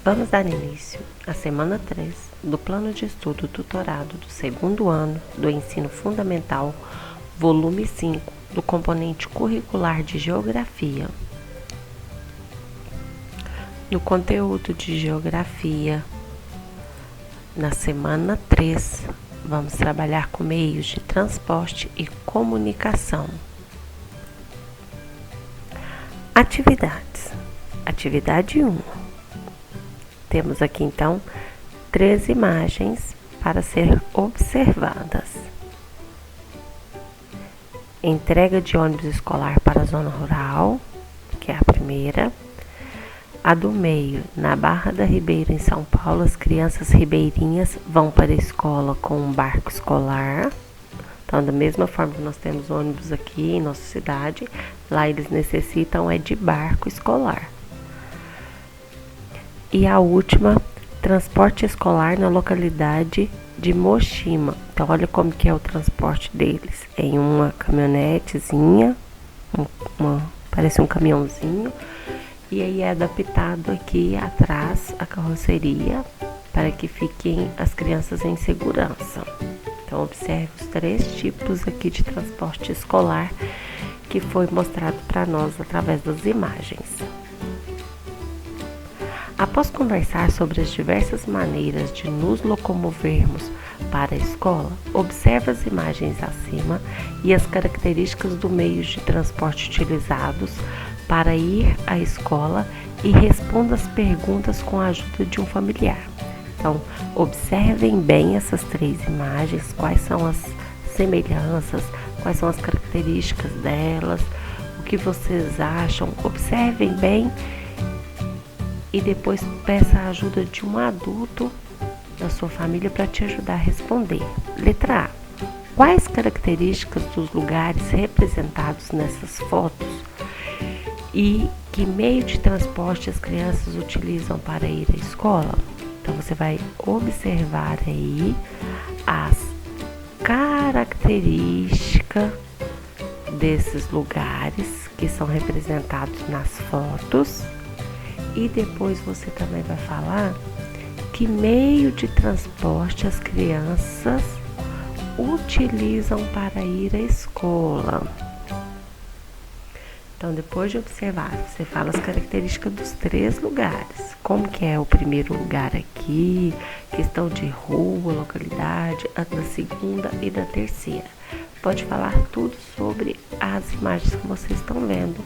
Vamos dar início à semana 3 do Plano de Estudo Tutorado do segundo ano do Ensino Fundamental, volume 5, do componente curricular de Geografia. No conteúdo de Geografia, na semana 3, vamos trabalhar com meios de transporte e comunicação. Atividades. Atividade 1. Temos aqui então 3 imagens para ser observadas. Entrega de ônibus escolar para a zona rural, que é a primeira. A do meio, na Barra da Ribeira, em São Paulo, as crianças ribeirinhas vão para a escola com um barco escolar. Então, da mesma forma que nós temos ônibus aqui em nossa cidade, lá eles necessitam de barco escolar. E a última, transporte escolar na localidade de Moshima. Então, olha como que é o transporte deles. Em uma caminhonetezinha, parece um caminhãozinho, e aí é adaptado aqui atrás a carroceria para que fiquem as crianças em segurança. Então, observe os 3 tipos aqui de transporte escolar que foi mostrado para nós através das imagens. Após conversar sobre as diversas maneiras de nos locomovermos para a escola, observe as imagens acima e as características do meio de transporte utilizados para ir à escola e responda as perguntas com a ajuda de um familiar. Então, observem bem essas 3 imagens, quais são as semelhanças, quais são as características delas, o que vocês acham. Observem bem e depois peça a ajuda de um adulto da sua família para te ajudar a responder. Letra A. Quais características dos lugares representados nessas fotos e que meio de transporte as crianças utilizam para ir à escola? Então, você vai observar aí as características desses lugares que são representados nas fotos. E depois você também vai falar que meio de transporte as crianças utilizam para ir à escola. Então, depois de observar, você fala as características dos 3 lugares. Como que é o primeiro lugar aqui, questão de rua, localidade, a da segunda e da terceira. Pode falar tudo sobre as imagens que vocês estão vendo,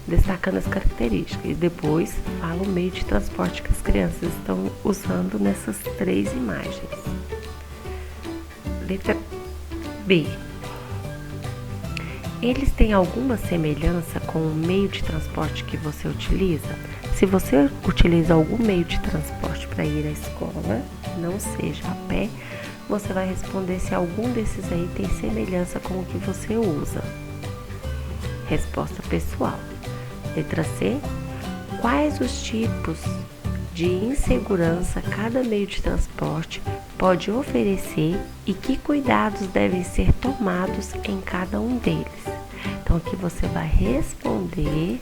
destacando as características. E depois fala o meio de transporte que as crianças estão usando nessas 3 imagens. Letra B. Eles têm alguma semelhança com o meio de transporte que você utiliza? Se você utiliza algum meio de transporte para ir à escola, não seja a pé, você vai responder se algum desses aí tem semelhança com o que você usa. Resposta pessoal. Letra C. Quais os tipos de insegurança cada meio de transporte pode oferecer e que cuidados devem ser tomados em cada um deles? Então, aqui você vai responder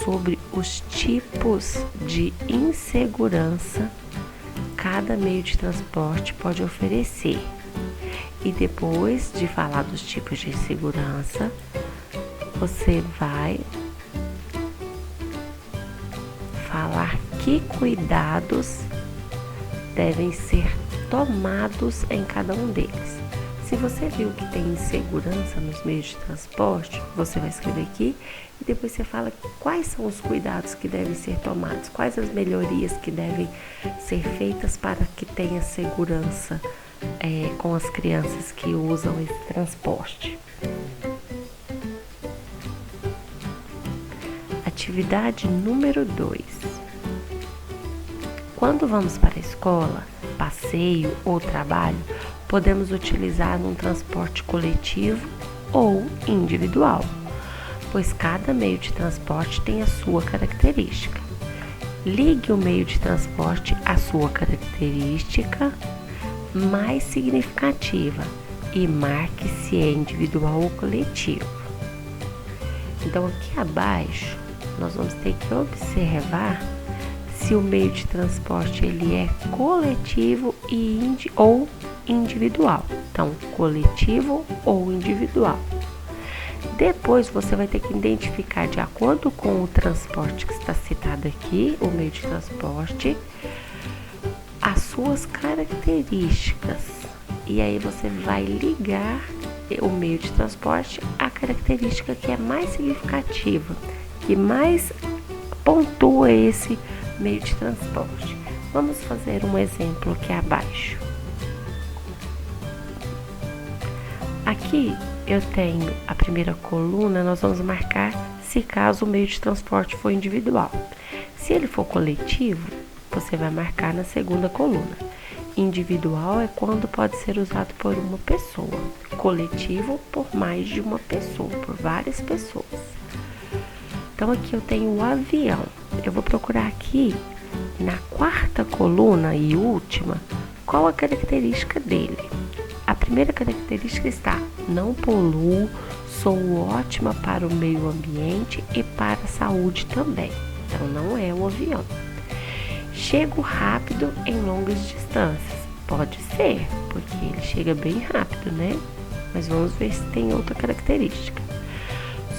sobre os tipos de insegurança cada meio de transporte pode oferecer. E depois de falar dos tipos de insegurança, você vai falar que cuidados devem ser tomados em cada um deles. Se você viu que tem insegurança nos meios de transporte, você vai escrever aqui e depois você fala quais são os cuidados que devem ser tomados, quais as melhorias que devem ser feitas para que tenha segurança com as crianças que usam esse transporte. Atividade número 2. Quando vamos para a escola, passeio ou trabalho, podemos utilizar um transporte coletivo ou individual, pois cada meio de transporte tem a sua característica. Ligue o meio de transporte à sua característica mais significativa e marque se é individual ou coletivo. Então, aqui abaixo, nós vamos ter que observar se o meio de transporte ele é coletivo ou individual. Então, coletivo ou individual. Depois você vai ter que identificar, de acordo com o transporte que está citado aqui, o meio de transporte, as suas características. E aí você vai ligar o meio de transporte à característica que é mais significativa, que mais pontua esse meio de transporte. Vamos fazer um exemplo aqui abaixo. Aqui eu tenho a primeira coluna, nós vamos marcar se caso o meio de transporte for individual. Se ele for coletivo, você vai marcar na segunda coluna. Individual é quando pode ser usado por uma pessoa. Coletivo, por mais de uma pessoa, por várias pessoas. Então aqui eu tenho o avião. Eu vou procurar aqui na quarta coluna e última qual a característica dele. A primeira característica está: não poluo, sou ótima para o meio ambiente e para a saúde também. Então não é um avião. Chego rápido em longas distâncias. Pode ser, porque ele chega bem rápido, né? Mas vamos ver se tem outra característica.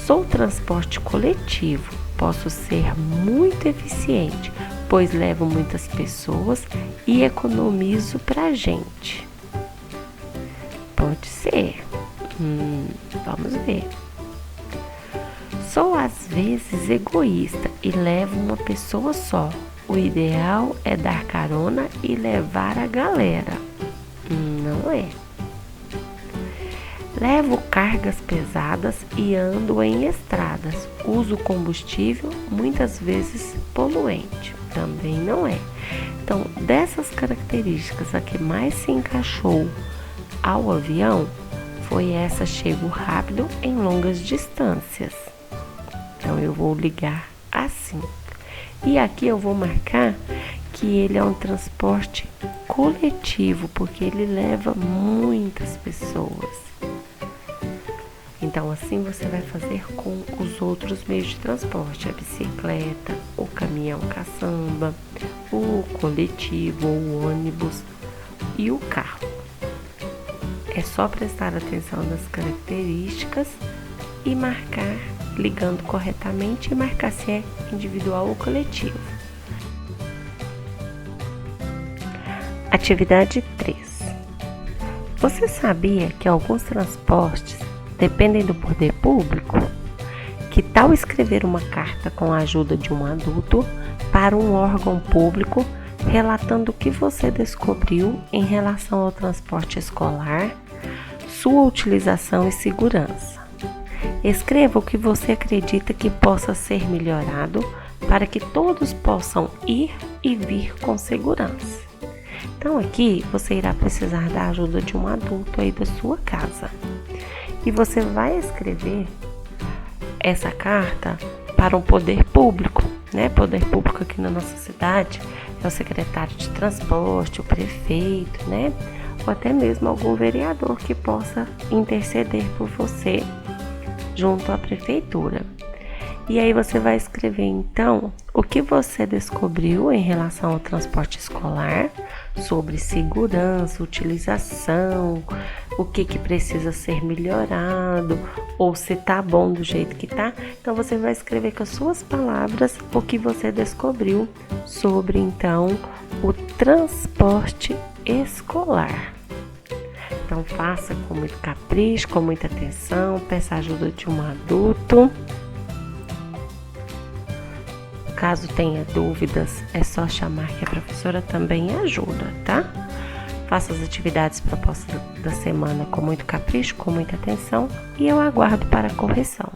Sou transporte coletivo. Posso ser muito eficiente, pois levo muitas pessoas e economizo pra gente. Pode ser. Vamos ver. Sou às vezes egoísta e levo uma pessoa só. O ideal é dar carona e levar a galera. Não é. Levo cargas pesadas e ando em estradas. Uso combustível, muitas vezes poluente. Também não é. Então, dessas características, a que mais se encaixou ao avião foi essa: chego rápido em longas distâncias. Então, eu vou ligar assim. E aqui eu vou marcar que ele é um transporte coletivo, porque ele leva muitas pessoas. Então, assim você vai fazer com os outros meios de transporte: a bicicleta, o caminhão caçamba, o coletivo, o ônibus e o carro. É só prestar atenção nas características e marcar, ligando corretamente, e marcar se é individual ou coletivo. Atividade 3. Você sabia que alguns transportes dependem do poder público? Que tal escrever uma carta com a ajuda de um adulto para um órgão público relatando o que você descobriu em relação ao transporte escolar, sua utilização e segurança? Escreva o que você acredita que possa ser melhorado para que todos possam ir e vir com segurança. Então aqui você irá precisar da ajuda de um adulto aí da sua casa. E você vai escrever essa carta para um poder público, né? Poder público aqui na nossa cidade é o secretário de transporte, o prefeito, né? Ou até mesmo algum vereador que possa interceder por você junto à prefeitura. E aí você vai escrever então o que você descobriu em relação ao transporte escolar, sobre segurança, utilização, o que precisa ser melhorado, ou se tá bom do jeito que tá. Então você vai escrever com as suas palavras o que você descobriu sobre então o transporte escolar. Então faça com muito capricho, com muita atenção, peça a ajuda de um adulto. Caso tenha dúvidas, é só chamar que a professora também ajuda, tá? Faça as atividades propostas da semana com muito capricho, com muita atenção, e eu aguardo para a correção.